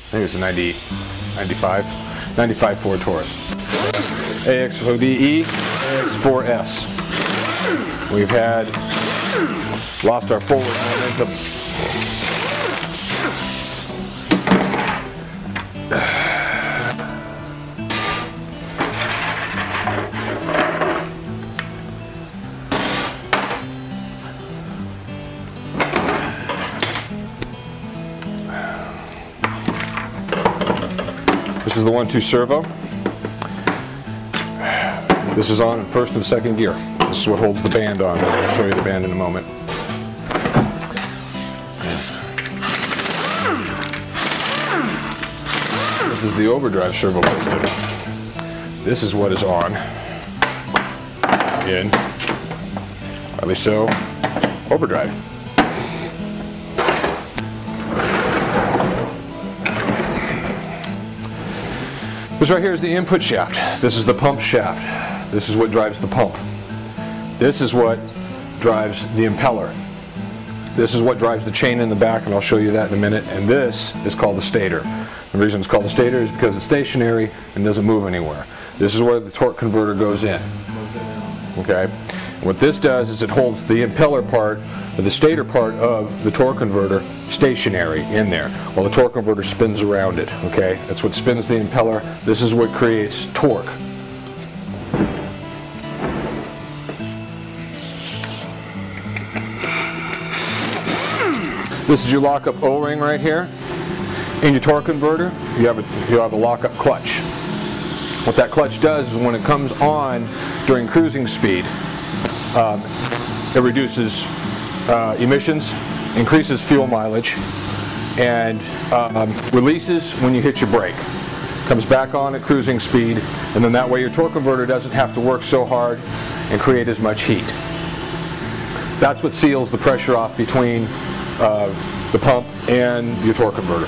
think it's a 95 Ford Taurus. AX4DE, AX4S. We've lost our forward momentum. This is the 1-2 servo. This is on in first and second gear. This is what holds the band on. I'll show you the band in a moment. This is the overdrive servo piston. This is what is on in, probably so, overdrive. This right here is the input shaft. This is the pump shaft. This is what drives the pump. This is what drives the impeller. This is what drives the chain in the back, and I'll show you that in a minute. And this is called the stator. The reason it's called the stator is because it's stationary and doesn't move anywhere. This is where the torque converter goes in. Okay? And what this does is it holds the impeller part, or the stator part of the torque converter stationary in there, while the torque converter spins around it. Okay? That's what spins the impeller. This is what creates torque. This is your lockup O-ring right here. In your torque converter, you have a lockup clutch. What that clutch does is when it comes on during cruising speed, it reduces emissions, increases fuel mileage, and releases when you hit your brake. Comes back on at cruising speed, and then that way your torque converter doesn't have to work so hard and create as much heat. That's what seals the pressure off between the pump and your torque converter.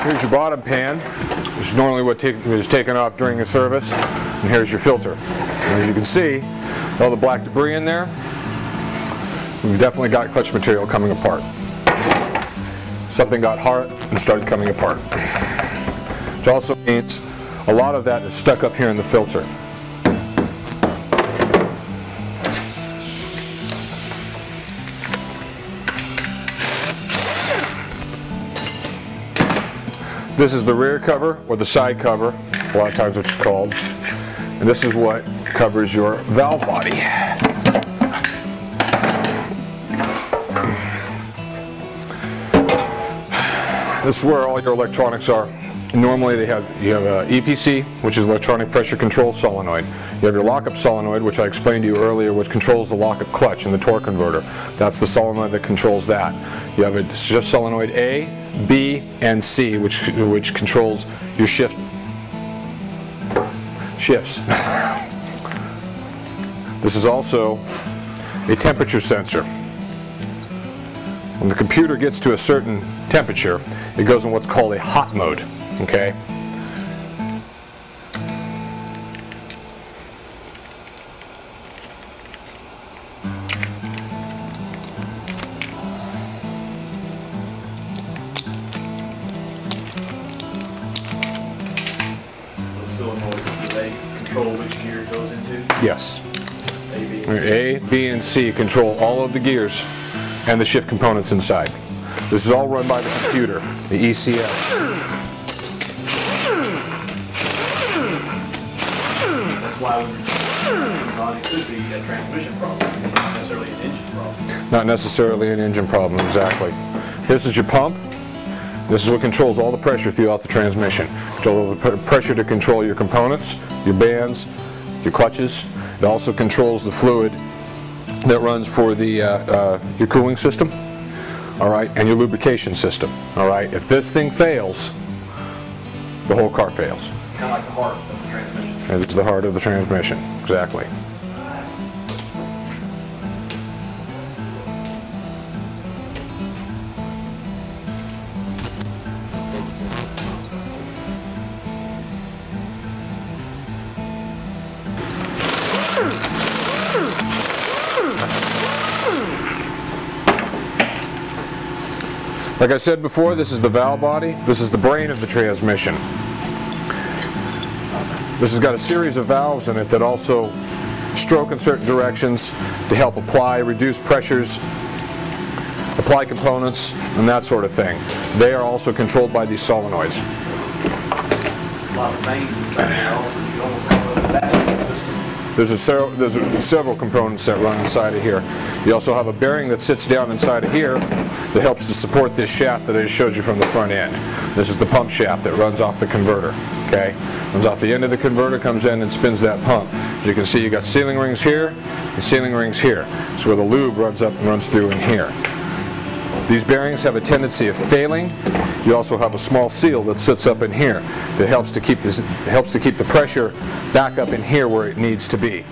Here's your bottom pan, which is normally what is taken off during a service. And here's your filter. And as you can see, all the black debris in there, we've definitely got clutch material coming apart. Something got hard and started coming apart. Which also means a lot of that is stuck up here in the filter. This is the rear cover, or the side cover, a lot of times it's called. And this is what covers your valve body. This is where all your electronics are. Normally you have a EPC, which is electronic pressure control solenoid. You have your lockup solenoid, which I explained to you earlier, which controls the lockup clutch in the torque converter. That's the solenoid that controls that. You have just solenoid A, B, and C, which controls your shifts. This is also a temperature sensor. When the computer gets to a certain temperature, it goes in what's called a hot mode. Okay? Control which gear it goes into? Yes. A, B, and C control all of the gears and the shift components inside. This is all run by the computer, the ECM. That's why it could be a transmission problem, not necessarily an engine problem. Not necessarily an engine problem, exactly. This is your pump. This is what controls all the pressure throughout the transmission. Control the pressure to control your components, your bands, your clutches. It also controls the fluid that runs for the your cooling system, all right, and your lubrication system, all right. If this thing fails, the whole car fails. Kind of like the heart of the transmission. It's the heart of the transmission, exactly. Like I said before, this is the valve body. This is the brain of the transmission. This has got a series of valves in it that also stroke in certain directions to help apply, reduce pressures, apply components, and that sort of thing. They are also controlled by these solenoids. A lot of veins inside also. You almost have a battery system. There's several components that run inside of here. You also have a bearing that sits down inside of here that helps to support this shaft that I just showed you from the front end. This is the pump shaft that runs off the converter. Okay, runs off the end of the converter, comes in and spins that pump. As you can see, you got sealing rings here and sealing rings here. It's where the lube runs up and runs through in here. These bearings have a tendency of failing. You also have a small seal that sits up in here that helps to keep the pressure back up in here where it needs to be.